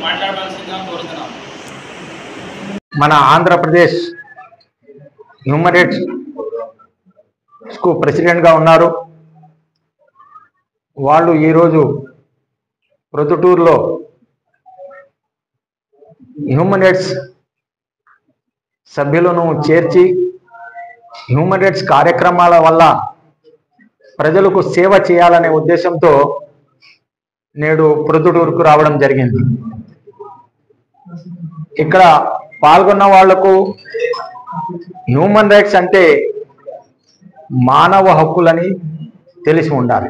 మాట్లాడవలసిందిగా కోరుతున్నాం. మన ఆంధ్రప్రదేశ్ హ్యూమన్ రైట్స్ కు ప్రెసిడెంట్గా ఉన్నారు. వాళ్ళు ఈరోజు ప్రొద్దుటూరులో హ్యూమన్ రైట్స్ సభ్యులను చేర్చి హ్యూమన్ రైట్స్ కార్యక్రమాల వల్ల ప్రజలకు సేవ చేయాలనే ఉద్దేశంతో నేడు ప్రొద్దుటూరుకు రావడం జరిగింది. ఇక్కడ పాల్గొన్న వాళ్లకు హ్యూమన్ రైట్స్ అంటే మానవ హక్కులని తెలిసి ఉండాలి.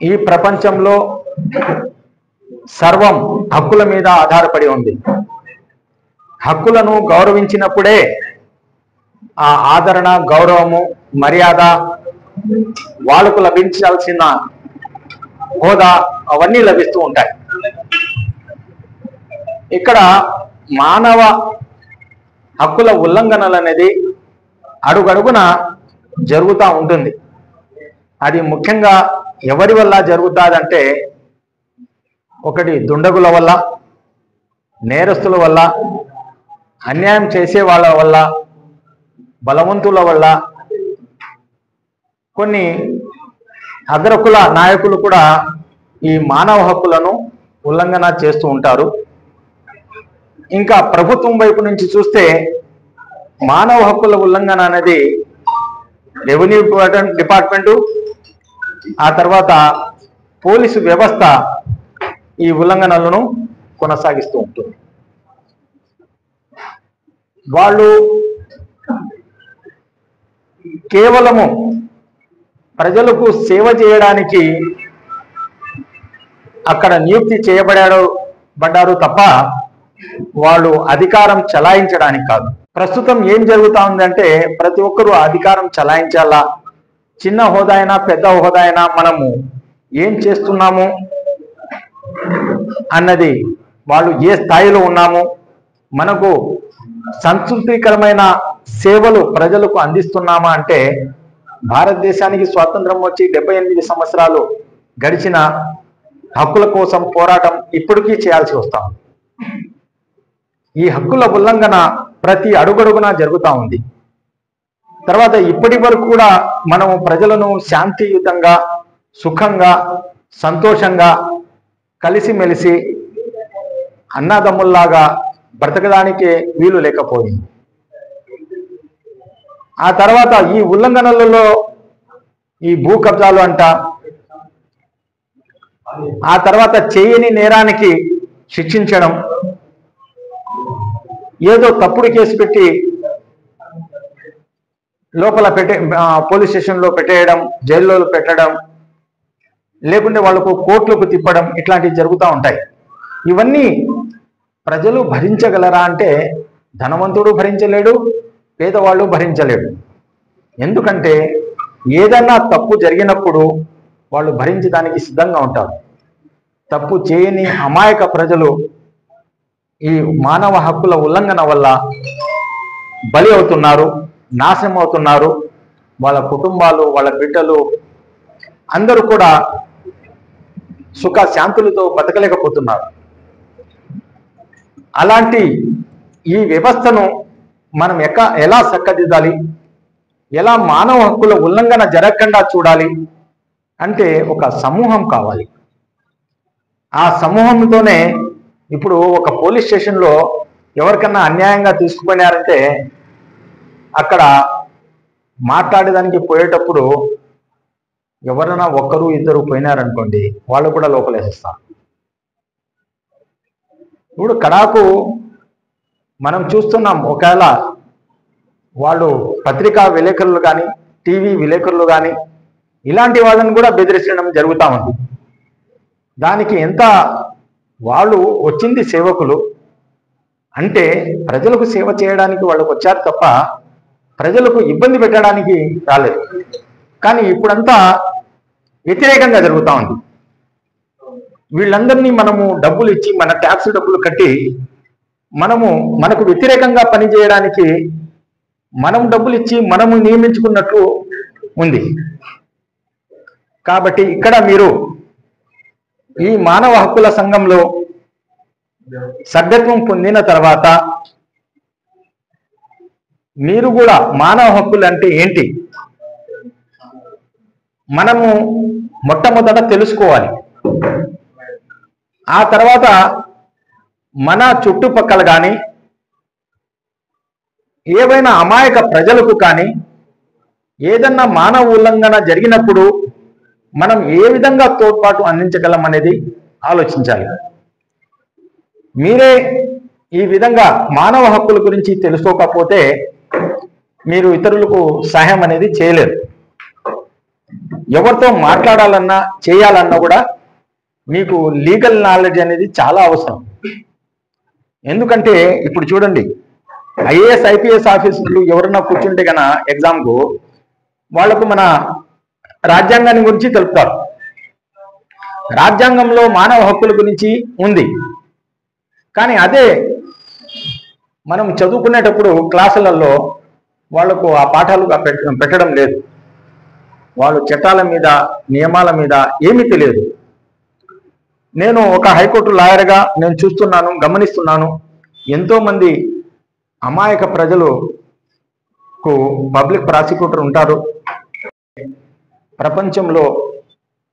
ఈ ప్రపంచంలో సర్వం హక్కుల మీద ఆధారపడి ఉంది. హక్కులను గౌరవించినప్పుడే ఆ ఆదరణ, గౌరవము, మర్యాద, వాళ్ళకు లభించాల్సిన హోదా అవన్నీ లభిస్తూ ఉంటాయి. ఇక్కడ మానవ హక్కుల ఉల్లంఘనలు అనేది అడుగడుగున జరుగుతూ ఉంటుంది. అది ముఖ్యంగా ఎవరి వల్ల జరుగుతుందంటే, ఒకటి దుండగుల వల్ల, నేరస్తుల వల్ల, అన్యాయం చేసే వాళ్ళ వల్ల, బలవంతుల వల్ల, కొన్ని అగ్రకుల నాయకులు కూడా ఈ మానవ హక్కులను ఉల్లంఘన చేస్తూ ఉంటారు. ఇంకా ప్రభుత్వం వైపు నుంచి చూస్తే మానవ హక్కుల ఉల్లంఘన అనేది రెవెన్యూ డిపార్ట్మెంటు, ఆ తర్వాత పోలీసు వ్యవస్థ ఈ ఉల్లంఘనలను కొనసాగిస్తూ ఉంటుంది. వాళ్ళు కేవలము ప్రజలకు సేవ చేయడానికి అక్కడ నియుక్తి చేయబడ్డారు తప్ప వాళ్ళు అధికారం చలాయించడానికి కాదు. ప్రస్తుతం ఏం జరుగుతా ఉందంటే, ప్రతి ఒక్కరూ అధికారం చలాయించాలా, చిన్న హోదా అయినా పెద్ద హోదా అయినా మనము ఏం చేస్తున్నాము అన్నది, వాళ్ళు ఏ స్థాయిలో ఉన్నాము, మనకు సంతృప్తికరమైన సేవలు ప్రజలకు అందిస్తున్నామా అంటే, భారతదేశానికి స్వాతంత్రం వచ్చి 78 సంవత్సరాలు గడిచిన హక్కుల కోసం పోరాటం ఇప్పటికీ చేయాల్సి వస్తాం. ఈ హక్కుల ఉల్లంఘన ప్రతి అడుగడుగునా జరుగుతూ ఉంది. తర్వాత ఇప్పటి వరకు కూడా మనము ప్రజలను శాంతియుతంగా, సుఖంగా, సంతోషంగా, కలిసిమెలిసి అన్నదమ్ముల్లాగా బ్రతకడానికే వీలు లేకపోయింది. ఆ తర్వాత ఈ ఉల్లంఘనలలో ఈ భూ కబ్జాలు అంట, ఆ తర్వాత చేయని నేరానికి శిక్షించడం, ఏదో తప్పుడు కేసు పెట్టి లోపల పోలీస్ స్టేషన్లో పెట్టేయడం, జైల్లో పెట్టడం, లేకుంటే వాళ్ళకు కోర్టులకు తిప్పడం, ఇట్లాంటివి జరుగుతూ ఉంటాయి. ఇవన్నీ ప్రజలు భరించగలరా అంటే, ధనవంతుడు భరించలేడు, పేదవాళ్ళు భరించలేడు. ఎందుకంటే ఏదన్నా తప్పు జరిగినప్పుడు వాళ్ళు భరించడానికి సిద్ధంగా ఉంటారు. తప్పు చేయని అమాయక ప్రజలు ఈ మానవ హక్కుల ఉల్లంఘన వల్ల బలి అవుతున్నారు, నాశనం అవుతున్నారు. వాళ్ళ కుటుంబాలు, వాళ్ళ బిడ్డలు అందరూ కూడా సుఖ శాంతులతో బతకలేకపోతున్నారు. అలాంటి ఈ వ్యవస్థను మనం ఎలా చక్కదిద్దాలి, ఎలా మానవ హక్కుల ఉల్లంఘన జరగకుండా చూడాలి అంటే ఒక సమూహం కావాలి. ఆ సమూహంతోనే ఇప్పుడు ఒక పోలీస్ స్టేషన్లో ఎవరికన్నా అన్యాయంగా తీసుకుపోయినారంటే, అక్కడ మాట్లాడేదానికి పోయేటప్పుడు ఎవరైనా ఒక్కరు ఇద్దరు పోయినారనుకోండి, వాళ్ళు కూడా లోపలేసేస్తారు. ఇప్పుడు కడాకు మనం చూస్తున్నాం, ఒకవేళ వాళ్ళు పత్రికా విలేకరులు కానీ, టీవీ విలేకరులు కానీ, ఇలాంటి వాళ్ళని కూడా బెదిరించడం జరుగుతూ ఉంది. దానికి ఎంత, వాళ్ళు వచ్చింది సేవకులు అంటే ప్రజలకు సేవ చేయడానికి వాళ్ళకు వచ్చారు తప్ప ప్రజలకు ఇబ్బంది పెట్టడానికి రాలేదు. కానీ ఇప్పుడంతా వ్యతిరేకంగా జరుగుతూ ఉంది. వీళ్ళందరినీ మనము డబ్బులు ఇచ్చి, మన ట్యాక్స్ డబ్బులు కట్టి మనకు వ్యతిరేకంగా పనిచేయడానికి మనం డబ్బులు ఇచ్చి మనము నియమించుకున్నట్లు ఉంది. కాబట్టి ఇక్కడ మీరు ఈ మానవ హక్కుల సంఘంలో సభ్యత్వం పొందిన తర్వాత మీరు కూడా మానవ హక్కులు అంటే ఏంటి మనము మొట్టమొదట తెలుసుకోవాలి. ఆ తర్వాత మన చుట్టుపక్కల కానీ ఏవైనా అమాయక ప్రజలకు కానీ ఏదన్నా మానవ ఉల్లంఘన జరిగినప్పుడు మనం ఏ విధంగా తోడ్పాటు అందించగలం అనేది ఆలోచించాలి. మీరే ఈ విధంగా మానవ హక్కుల గురించి తెలుసుకోకపోతే మీరు ఇతరులకు సహాయం అనేది చేయలేరు. ఎవరితో మాట్లాడాలన్నా చేయాలన్నా కూడా మీకు లీగల్ నాలెడ్జ్ అనేది చాలా అవసరం. ఎందుకంటే ఇప్పుడు చూడండి, ఐఏఎస్ ఐపీఎస్ ఆఫీసర్లు ఎవరన్నా కూర్చుంటే గన ఎగ్జామ్కు వాళ్లకు మన రాజ్యాంగాన్ని గురించి తెలుపుతారు. రాజ్యాంగంలో మానవ హక్కుల గురించి ఉంది, కానీ అదే మనం చదువుకునేటప్పుడు క్లాసులలో వాళ్లకు ఆ పాఠాలుగా పెట్టడం లేదు. వాళ్ళు చట్టాల మీద నియమాల మీద ఏమీ తెలియదు. నేను ఒక హైకోర్టు లాయర్గా నేను చూస్తున్నాను, గమనిస్తున్నాను. ఎంతోమంది అమాయక ప్రజలకు పబ్లిక్ ప్రాసిక్యూటర్ ఉంటారు. ప్రపంచంలో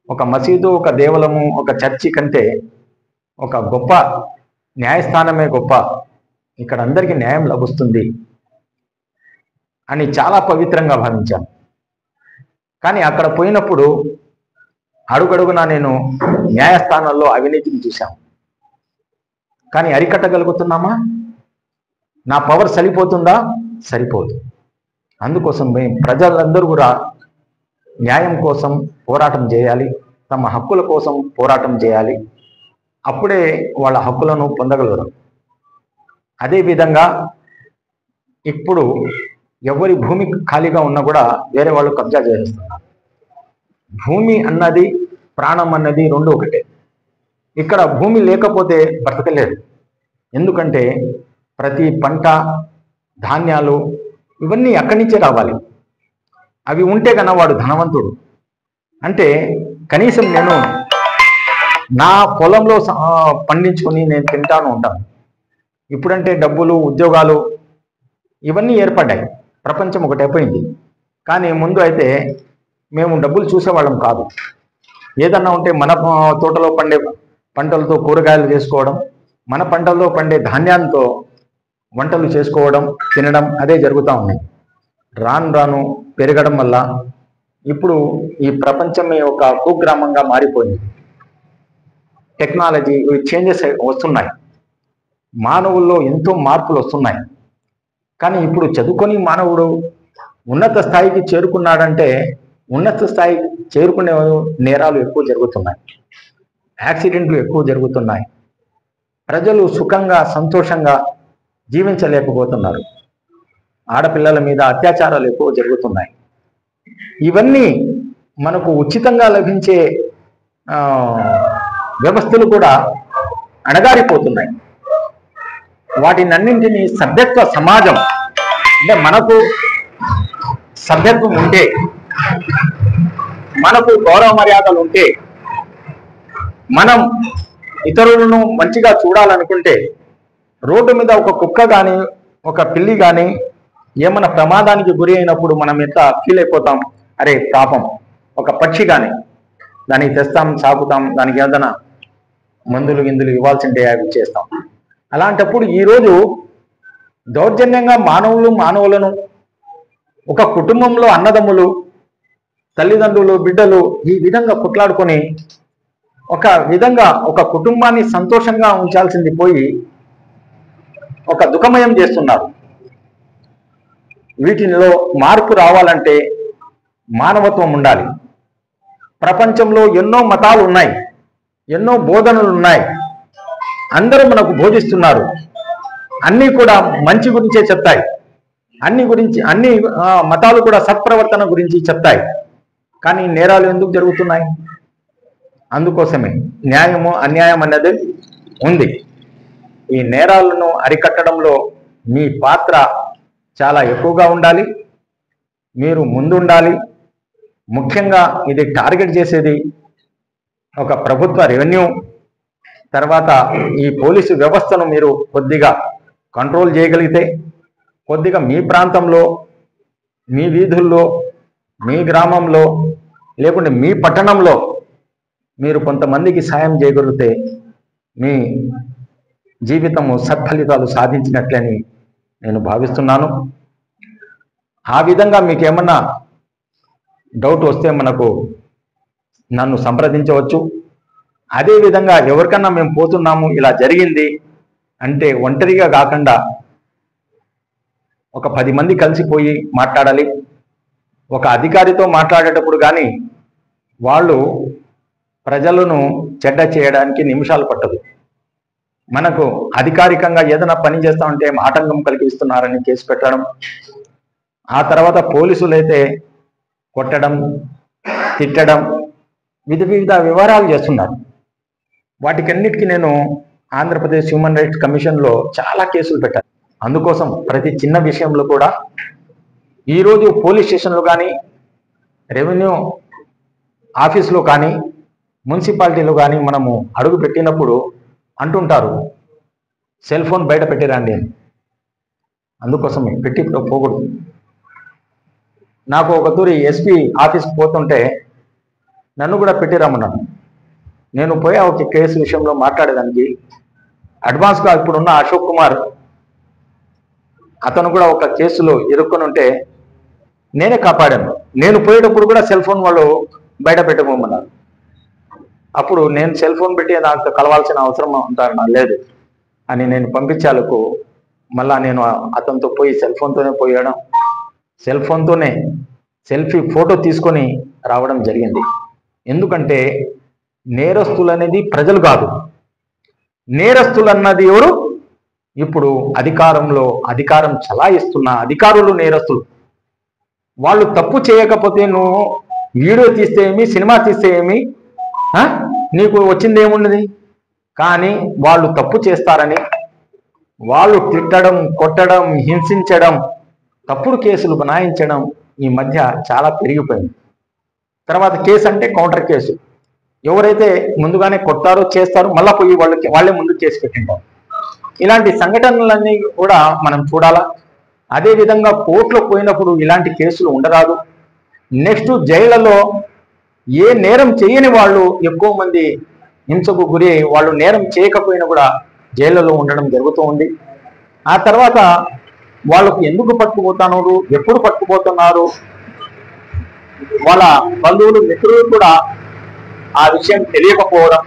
ఒక మసీదు, ఒక దేవాలయము, ఒక చర్చి కంటే ఒక గొప్ప న్యాయస్థానమే గొప్ప, ఇక్కడ అందరికీ న్యాయం లభిస్తుంది అని చాలా పవిత్రంగా భావించాను. కానీ అక్కడ పోయినప్పుడు అడుగడుగునా నేను న్యాయస్థానాల్లో అవినీతిని చూశాను. కానీ అరికట్టగలుగుతున్నామా? నా పవర్ సరిపోతుందా? సరిపోదు. అందుకోసం ప్రజలందరూ కూడా న్యాయం కోసం పోరాటం చేయాలి, తమ హక్కుల కోసం పోరాటం చేయాలి. అప్పుడే వాళ్ళ హక్కులను పొందగలరు. అదేవిధంగా ఇప్పుడు ఎవరి భూమి ఖాళీగా ఉన్నా కూడా వేరే వాళ్ళు కబ్జా చేసేస్తున్నారు. భూమి అన్నది ప్రాణం అన్నది రెండు ఒకటే. ఇక్కడ భూమి లేకపోతే బ్రతకలేదు. ఎందుకంటే ప్రతి పంట, ధాన్యాలు ఇవన్నీ అక్కడి నుంచే రావాలి. అవి ఉంటే కన్నా వాడు ధనవంతుడు. అంటే కనీసం నేను నా పొలంలో పండించుకొని నేను తింటాను ఉంటాను. ఇప్పుడంటే డబ్బులు, ఉద్యోగాలు ఇవన్నీ ఏర్పడ్డాయి, ప్రపంచం ఒకటైపోయింది. కానీ ముందు అయితే మేము డబ్బులు చూసేవాళ్ళం కాదు. ఏదన్నా ఉంటే మన తోటలో పండే పంటలతో కూరగాయలు చేసుకోవడం, మన పంటల్లో పండే ధాన్యంతో వంటలు చేసుకోవడం, తినడం అదే జరుగుతూ ఉన్నాయి. రాను రాను పెరగడం వల్ల ఇప్పుడు ఈ ప్రపంచమే ఒక కుగ్రామంగా మారిపోయింది. టెక్నాలజీ చేంజెస్ వస్తున్నాయి, మానవుల్లో ఎంతో మార్పులు వస్తున్నాయి. కానీ ఇప్పుడు చదువుకొని మానవుడు ఉన్నత స్థాయికి చేరుకున్నాడంటే ఉన్నత స్థాయికి చేరుకునే నేరాలు ఎక్కువ జరుగుతున్నాయి, యాక్సిడెంట్లు ఎక్కువ జరుగుతున్నాయి. ప్రజలు సుఖంగా సంతోషంగా జీవించలేకపోతున్నారు. ఆడపిల్లల మీద అత్యాచారాలు ఎక్కువ జరుగుతున్నాయి. ఇవన్నీ మనకు ఉచితంగా లభించే వ్యవస్థలు కూడా అణగారిపోతున్నాయి. వాటినన్నింటినీ సభ్యత్వ సమాజం అంటే మనకు సభ్యత్వం ఉంటే, మనకు గౌరవ మర్యాదలు ఉంటే, మనం ఇతరులను మంచిగా చూడాలనుకుంటే రోడ్డు మీద ఒక కుక్క కానీ ఒక పిల్లి కానీ ఏమైనా ప్రమాదానికి గురి అయినప్పుడు మనం ఎంత ఫీల్ అయిపోతాం. అరే పాపం, ఒక పక్షి కానీ దానికి తెస్తాం, సాకుతాం, దానికి ఏదైనా మందులు గిందులు ఇవ్వాల్సిందే అవి చేస్తాం. అలాంటప్పుడు ఈరోజు దౌర్జన్యంగా మానవులను ఒక కుటుంబంలో అన్నదమ్ములు, తల్లిదండ్రులు, బిడ్డలు ఈ విధంగా కొట్లాడుకొని ఒక విధంగా ఒక కుటుంబాన్ని సంతోషంగా ఉంచాల్సింది పోయి ఒక దుఃఖమయం చేస్తున్నారు. వీటిలో మార్పు రావాలంటే మానవత్వం ఉండాలి. ప్రపంచంలో ఎన్నో మతాలు ఉన్నాయి, ఎన్నో బోధనలు ఉన్నాయి, అందరూ మనకు బోధిస్తున్నారు. అన్నీ కూడా మంచి గురించే చెప్తాయి. అన్ని మతాలు కూడా సత్ప్రవర్తన గురించి చెప్తాయి. కానీ నేరాలు ఎందుకు జరుగుతున్నాయి? అందుకోసమే న్యాయము అన్యాయం అన్నది ఉంది. ఈ నేరాలను అరికట్టడంలో మీ పాత్ర చాలా ఎక్కువగా ఉండాలి. మీరు ముందుండాలి. ముఖ్యంగా ఇది టార్గెట్ చేసేది ఒక ప్రభుత్వ రెవెన్యూ తర్వాత ఈ పోలీసు వ్యవస్థను మీరు కొద్దిగా కంట్రోల్ చేయగలిగితే, కొద్దిగా మీ ప్రాంతంలో, మీ వీధుల్లో, మీ గ్రామంలో, లేకుంటే మీ పట్టణంలో మీరు కొంతమందికి సాయం చేయగలిగితే మీ జీవితము సత్ఫలితాలు సాధించినట్లని నేను భావిస్తున్నాను. ఆ విధంగా మీకు ఏమన్నా డౌట్ వస్తే నన్ను సంప్రదించవచ్చు. అదేవిధంగా ఎవరికన్నా మేము పోతున్నాము, ఇలా జరిగింది అంటే ఒంటరిగా కాకుండా ఒక 10 మంది కలిసిపోయి మాట్లాడాలి. ఒక అధికారితో మాట్లాడేటప్పుడు కానీ వాళ్ళు ప్రజలను చెడ్డ చేయడానికి నిమిషాలు పట్టదు. మనకు అధికారికంగా ఏదైనా పని చేస్తామంటే ఆటంకం కలిగిస్తున్నారని కేసు పెట్టడం, ఆ తర్వాత పోలీసులైతే కొట్టడం, తిట్టడం, వివిధ వివరాలు చేస్తున్నారు. వాటికన్నిటికీ నేను ఆంధ్రప్రదేశ్ హ్యూమన్ రైట్స్ కమిషన్లో చాలా కేసులు పెట్టాను. అందుకోసం ప్రతి చిన్న విషయంలో కూడా ఈరోజు పోలీస్ స్టేషన్లో కానీ, రెవెన్యూ ఆఫీసులో కానీ, మున్సిపాలిటీలో కానీ మనము అడుగు పెట్టినప్పుడు అంటుంటారు సెల్ ఫోన్ బయట పెట్టిరండి అని. అందుకోసమే పెట్టి పోకూడదు. నాకు ఒక తూరి ఎస్పీ ఆఫీస్కి పోతుంటే నన్ను కూడా పెట్టిరమ్మన్నాను. నేను పోయి ఒక కేసు విషయంలో మాట్లాడేదానికి అడ్వాన్స్గా ఇప్పుడున్న అశోక్ కుమార్ అతను కూడా ఒక కేసులో ఇరుక్కొని ఉంటే నేనే కాపాడాను. నేను పోయేటప్పుడు కూడా సెల్ ఫోన్ వాళ్ళు బయట పెట్టబోమన్నారు. అప్పుడు నేను సెల్ ఫోన్ పెట్టి నాకు కలవాల్సిన అవసరం ఉంటాను లేదు అని నేను పంపించాలకు మళ్ళా నేను అతనితో పోయి సెల్ ఫోన్తోనే పోయడం, సెల్ ఫోన్తోనే సెల్ఫీ ఫోటో తీసుకొని రావడం జరిగింది. ఎందుకంటే నేరస్తులు అనేది ప్రజలు కాదు, నేరస్తులు అన్నది ఎవరు? ఇప్పుడు అధికారం చలాయిస్తున్న అధికారులు నేరస్తులు. వాళ్ళు తప్పు చేయకపోతే నువ్వు వీడియో తీస్తే ఏమి, సినిమా తీస్తే ఏమి, నీకు వచ్చింది ఏమున్నది? కానీ వాళ్ళు తప్పు చేస్తారని వాళ్ళు తిట్టడం, కొట్టడం, హింసించడం, తప్పుడు కేసులు బనాయించడం ఈ మధ్య చాలా పెరిగిపోయింది. తర్వాత కేసు అంటే కౌంటర్ కేసు. ఎవరైతే ముందుగానే కొట్టారో చేస్తారో మళ్ళా పోయి వాళ్ళే ముందు కేసు పెట్టింటారు. ఇలాంటి సంఘటనలన్నీ కూడా మనం చూడాలా. అదేవిధంగా కోర్టులో పోయినప్పుడు ఇలాంటి కేసులు ఉండరాదు. నెక్స్ట్ జైళ్లలో ఏ నేరం చేయని వాళ్ళు ఎక్కువ మంది హింసకు గురి అయ్యి వాళ్ళు నేరం చేయకపోయినా కూడా జైళ్లలో ఉండడం జరుగుతూ ఉంది. ఆ తర్వాత వాళ్ళకు ఎందుకు పట్టుకుపోతున్నారు, ఎప్పుడు పట్టుకుపోతున్నారు, వాళ్ళ బంధువులు మిత్రులు కూడా ఆ విషయం తెలియకపోవడం,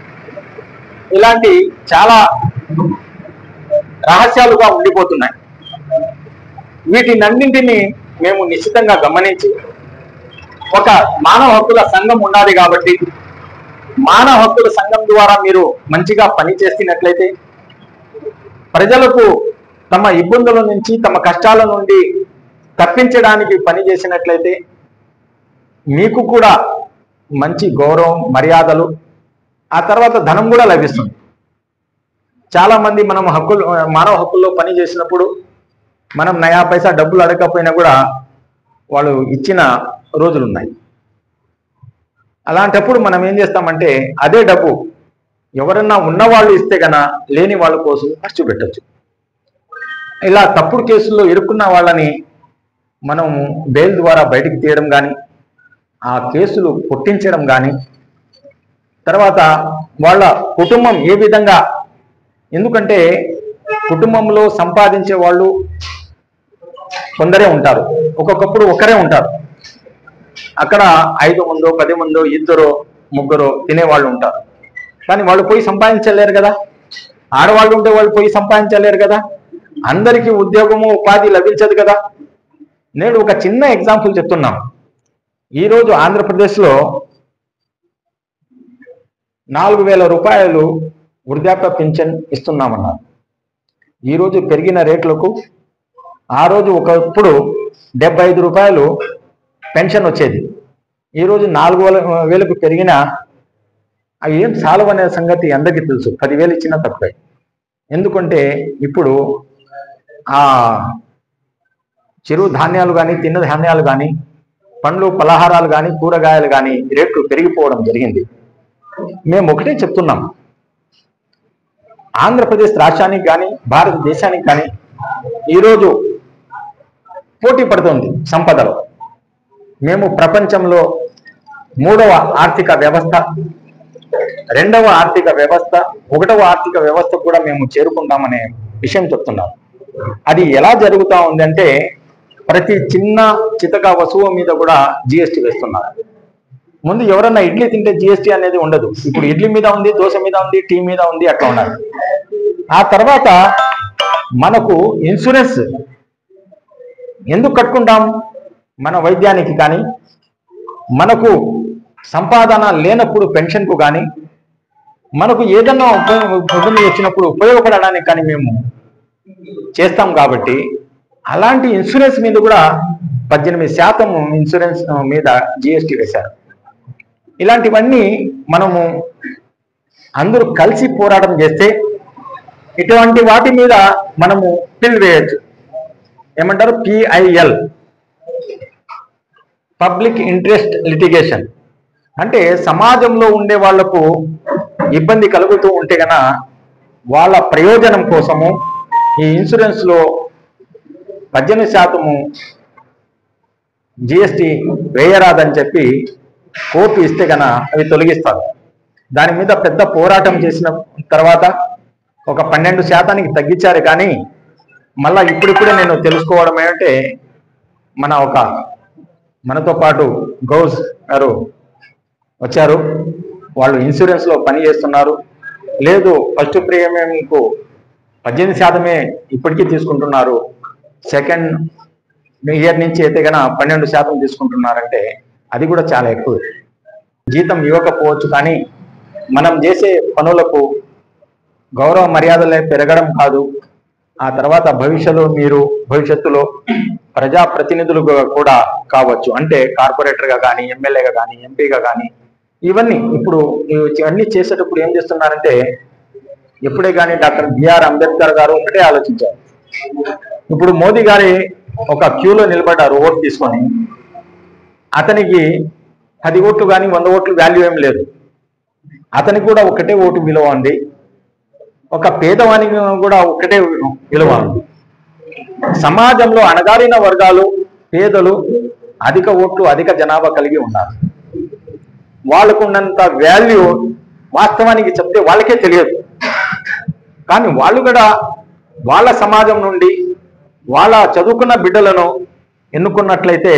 ఇలాంటి చాలా రహస్యాలుగా ఉండిపోతున్నాయి. వీటినన్నింటినీ మేము నిశ్చితంగా గమనించి ఒక మానవ హక్కుల సంఘం ఉన్నది కాబట్టి మానవ హక్కుల సంఘం ద్వారా మీరు మంచిగా పనిచేస్తున్నట్లయితే, ప్రజలకు తమ ఇబ్బందుల నుంచి తమ కష్టాల నుండి తప్పించడానికి పనిచేసినట్లయితే మీకు కూడా మంచి గౌరవం, మర్యాదలు, ఆ తర్వాత ధనం కూడా లభిస్తుంది. చాలా మంది మనం మానవ హక్కుల్లో పని చేసినప్పుడు మనం నయా పైసా డబ్బులు అడగకపోయినా కూడా వాళ్ళు ఇచ్చిన రోజులు ఉన్నాయి. అలాంటప్పుడు మనం ఏం చేస్తామంటే అదే డబ్బు ఎవరన్నా ఉన్నవాళ్ళు ఇస్తే గన లేని వాళ్ళ కోసం ఖర్చు పెట్టచ్చు. ఇలా తప్పుడు కేసుల్లో ఇరుక్కున్న వాళ్ళని మనం బెయిల్ ద్వారా బయటికి తీయడం కానీ, ఆ కేసులు కొట్టించడం కానీ, తర్వాత వాళ్ళ కుటుంబం ఏ విధంగా, ఎందుకంటే కుటుంబంలో సంపాదించే వాళ్ళు కొందరే ఉంటారు, ఒక్కొక్కప్పుడు ఒకరే ఉంటారు. అక్కడ 5 మందో 10 మందో 2 3 తినేవాళ్ళు ఉంటారు. కానీ వాళ్ళు పోయి సంపాదించలేరు కదా. ఆడవాళ్ళు ఉంటే వాళ్ళు పోయి సంపాదించలేరు కదా. అందరికీ ఉద్యోగము ఉపాధి లభించదు కదా. నేను ఒక చిన్న ఎగ్జాంపుల్ చెప్తున్నాను. ఈరోజు ఆంధ్రప్రదేశ్లో 4,000 రూపాయలు వృద్ధాప్య పింఛన్ ఇస్తున్నామన్నారు. ఈరోజు పెరిగిన రేట్లకు ఆ రోజు ఒకప్పుడు 75 రూపాయలు పెన్షన్ వచ్చేది. ఈరోజు 4,000కు పెరిగిన అవి ఏం సాలవనే సంగతి అందరికీ తెలుసు. 10,000 ఇచ్చినా తక్కువే. ఎందుకంటే ఇప్పుడు ఆ చిరు ధాన్యాలు కానీ, తిన్న ధాన్యాలు కానీ, పండ్లు పలహారాలు కానీ, కూరగాయలు కానీ రేట్లు పెరిగిపోవడం జరిగింది. మేము ఒకటే చెప్తున్నాం, ఆంధ్రప్రదేశ్ రాష్ట్రానికి కానీ భారతదేశానికి కానీ ఈరోజు పోటీ పడుతుంది సంపదలో. మేము ప్రపంచంలో 3వ ఆర్థిక వ్యవస్థ, 2వ ఆర్థిక వ్యవస్థ, 1వ ఆర్థిక వ్యవస్థ కూడా మేము చేరుకుంటామనే విషయం చెప్తున్నాం. అది ఎలా జరుగుతూ ఉందంటే ప్రతి చిన్న చితక వస్తువు మీద కూడా జిఎస్టీ వేస్తున్నారు. ముందు ఎవరన్నా ఇడ్లీ తింటే జిఎస్టీ అనేది ఉండదు. ఇప్పుడు ఇడ్లీ మీద ఉంది, దోశ మీద ఉంది, టీ మీద ఉంది, అట్లా ఉన్నది. ఆ తర్వాత మనకు ఇన్సూరెన్స్ ఎందుకు కట్టుకుంటాం? మన వైద్యానికి కానీ, మనకు సంపాదన లేనప్పుడు పెన్షన్కు కానీ, మనకు ఏదన్నా ఇబ్బంది వచ్చినప్పుడు ఉపయోగపడడానికి కానీ మేము చేస్తాం. కాబట్టి అలాంటి ఇన్సూరెన్స్ మీద కూడా 18% ఇన్సూరెన్స్ మీద జిఎస్టీ వేశారు. ఇలాంటివన్నీ మనము అందరూ కలిసి పోరాటం చేస్తే ఇటువంటి వాటి మీద మనము పిల్ వేయచ్చు. ఏమంటారు? PIL, public interest litigation. అంటే సమాజంలో ఉండే వాళ్లకు ఇబ్బంది కలుగుతూ ఉంటే గన వాళ్ళ ప్రయోజనం కోసము ఈ ఇన్సూరెన్స్ లో 18% జిఎస్టీ వేయరాదని చెప్పి కోర్టు ఇస్తే గన అవి తొలగిస్తారు. దాని మీద పెద్ద పోరాటం చేసిన తర్వాత ఒక 12% తగ్గించారు. కానీ మళ్ళా ఇప్పుడిప్పుడే నేను తెలుసుకోవడం ఏంటంటే మనతో పాటు గౌస్ గారు వచ్చారు. వాళ్ళు ఇన్సూరెన్స్ లో పని చేస్తున్నారు. లేదు, ఫస్ట్ ప్రీమియంకు 18% ఇప్పటికీ తీసుకుంటున్నారు, సెకండ్ ఇయర్ నుంచి అయితే కన్నా 12% తీసుకుంటున్నారంటే అది కూడా చాలా ఎక్కువ. జీతం ఇవ్వకపోవచ్చు, కానీ మనం చేసే పనులకు గౌరవ మర్యాదలే పెరగడం కాదు. ఆ తర్వాత భవిష్యత్తులో ప్రజాప్రతినిధులు కూడా కావచ్చు. అంటే కార్పొరేటర్గా కానీ, ఎమ్మెల్యేగా కానీ, ఎంపీగా కానీ, ఇవన్నీ ఇప్పుడు ఇవన్నీ చేసేటప్పుడు ఏం చేస్తున్నారంటే ఎప్పుడే కానీ డాక్టర్ బిఆర్ అంబేద్కర్ గారు ఒకటే ఆలోచించారు. ఇప్పుడు మోదీ గారి ఒక క్యూలో నిలబడ్డారు ఓటు తీసుకొని, అతనికి 10 ఓట్లు కానీ 100 ఓట్లు వాల్యూ ఏం లేదు. అతనికి కూడా ఒకటే ఓటు విలువ ఉంది. ఒక పేదవానికి కూడా ఒకటే విలువ ఉంది. సమాజంలో అణగారిన వర్గాలు, పేదలు అధిక ఓట్లు, అధిక జనాభా కలిగి ఉన్నారు. వాళ్ళకు ఉన్నంత వాల్యూ వాస్తవానికి చెప్తే వాళ్ళకే తెలియదు. కానీ వాళ్ళు కూడా వాళ్ళ సమాజం నుండి వాళ్ళ చదువుకున్న బిడ్డలను ఎన్నుకున్నట్లయితే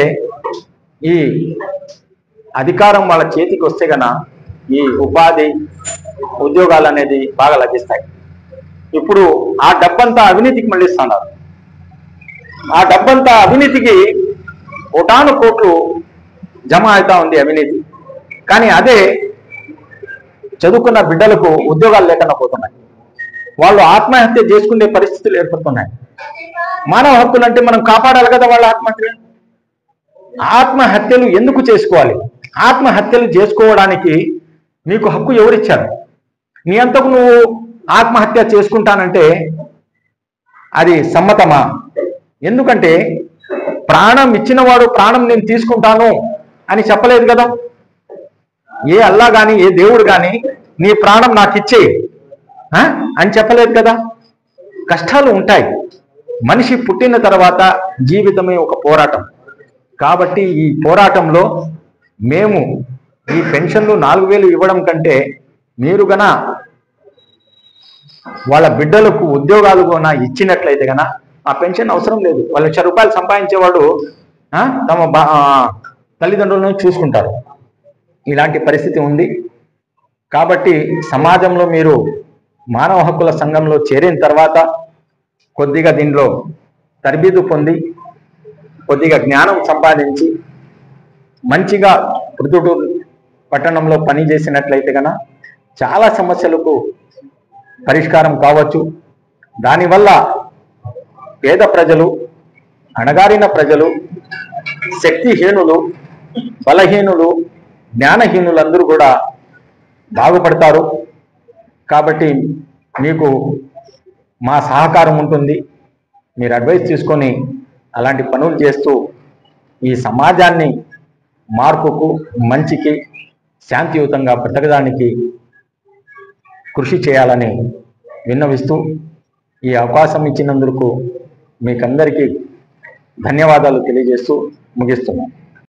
ఈ అధికారం వాళ్ళ చేతికి వస్తే గన ఈ ఉపాధి, ఉద్యోగాలు అనేది బాగా లభిస్తాయి. ఇప్పుడు ఆ డబ్బంతా అవినీతికి మళ్ళిస్తున్నారు. ఆ డబ్బంతా అవినీతికి కోటాను కోట్లు జమ అవుతా ఉంది అవినీతి. కానీ అదే చదువుకున్న బిడ్డలకు ఉద్యోగాలు లేకుండా పోతున్నాయి. వాళ్ళు ఆత్మహత్య చేసుకునే పరిస్థితులు ఏర్పడుతున్నాయి. మానవ హక్కులు అంటే మనం కాపాడాలి కదా వాళ్ళ ఆత్మహత్యలు ఎందుకు చేసుకోవాలి? ఆత్మహత్యలు చేసుకోవడానికి నీకు హక్కు ఎవరిచ్చారు? నీ అంతకు నువ్వు ఆత్మహత్య చేసుకుంటానంటే అది సమ్మతమా? ఎందుకంటే ప్రాణం ఇచ్చినవాడు ప్రాణం నేను తీసుకుంటాను అని చెప్పలేదు కదా. ఏ అల్లా కానీ ఏ దేవుడు కానీ నీ ప్రాణం నాకు ఇచ్చే అని చెప్పలేదు కదా. కష్టాలు ఉంటాయి. మనిషి పుట్టిన తర్వాత జీవితమే ఒక పోరాటం. కాబట్టి ఈ పోరాటంలో మేము ఈ పెన్షన్లు 4000 ఇవ్వడం కంటే మీరు గన వాళ్ళ బిడ్డలకు ఉద్యోగాలు కూడా ఇచ్చినట్లయితే గన ఆ పెన్షన్ అవసరం లేదు. వాళ్ళు 1,00,000 రూపాయలు సంపాదించేవాడు తమ తల్లిదండ్రులను చూసుకుంటారు. ఇలాంటి పరిస్థితి ఉంది. కాబట్టి సమాజంలో మీరు మానవ హక్కుల సంఘంలో చేరిన తర్వాత కొద్దిగా దీనిలో తరబీదు పొంది కొద్దిగా జ్ఞానం సంపాదించి మంచిగా ప్రొద్దుటూరు పట్టణంలో పని చేసినట్లయితే కనుక చాలా సమస్యలకు పరిష్కారం కావచ్చు. దానివల్ల పేద ప్రజలు, అణగారిన ప్రజలు, శక్తిహీనులు, బలహీనులు, జ్ఞానహీనులందరూ కూడా బాగుపడతారు. కాబట్టి మీకు మా సహకారం ఉంటుంది. మీరు అడ్వైస్ తీసుకొని అలాంటి పనులు చేస్తూ ఈ సమాజాన్ని మార్పుకు, మంచికి, శాంతియుతంగా బ్రతకడానికి కృషి చేయాలని విన్నవిస్తూ ఈ అవకాశం ఇచ్చినందుకు మీకందరికీ ధన్యవాదాలు తెలియజేస్తూ ముగిస్తున్నాను.